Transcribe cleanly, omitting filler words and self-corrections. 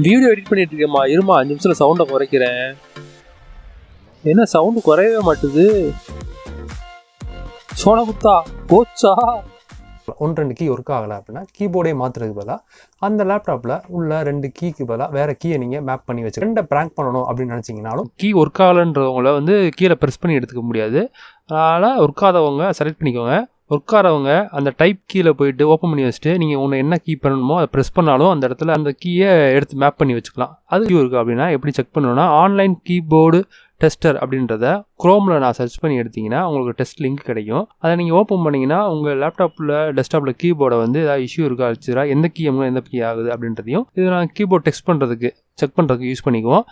Video edit பண்ணிட்டு இருக்கேம்மா, இருமா 5 நிமிஷத்துல சவுண்டை குறைக்கிறேன். என்ன சவுண்டு குறையவே மாட்டுது? சோனகுத்தா போச்சா? 1-2 கீ ஒர்க் ஆகலை அப்படின்னா கீபோர்டே மாற்றுறதுக்கு பதிலாக அந்த லேப்டாப்பில் உள்ள 2 கீக்கு பதிலாக வேறு கீயை நீங்கள் மேப் பண்ணி வச்சு 2 ப்ராங்க் பண்ணணும் அப்படின்னு நினச்சிங்கனாலும் கீ ஒர்க் ஆகலைன்றவங்கள வந்து கீழே ப்ரெஸ் பண்ணி எடுத்துக்க முடியாது. அதனால் ஒர்க் ஆகாதவங்க செலக்ட் பண்ணிக்கோங்க. ஒர்க் ஆகிறவங்க அந்த டைப் கீழே போயிட்டு ஓப்பன் பண்ணி வச்சுட்டு நீங்கள் ஒன்று என்ன கீ பண்ணணுமோ அதை ப்ரெஸ் பண்ணாலும் அந்த இடத்துல அந்த கீயை எடுத்து மேப் பண்ணி வச்சுக்கலாம். அது கீ இருக்குது அப்படின்னா எப்படி செக் பண்ணணும்னா, ஆன்லைன் கீபோர்டு டெஸ்டர் அப்படின்றத குரோமில் நான் சர்ச் பண்ணி எடுத்திங்கன்னா உங்களுக்கு டெஸ்ட் லிங்க் கிடைக்கும். அதை நீங்கள் ஓப்பன் பண்ணிங்கன்னா உங்கள் லேப்டாப்பில் டெஸ்க்டாப்பில் கீபோர்டை வந்து ஏதாவது இஷ்யூ இருக்கா வச்சுரா, எந்த கீ எந்த கீ ஆகுது அப்படின்றதையும் இது நான் கீபோர்ட் டெஸ்ட் பண்ணுறதுக்கு செக் பண்ணுறதுக்கு யூஸ் பண்ணிக்குவோம்.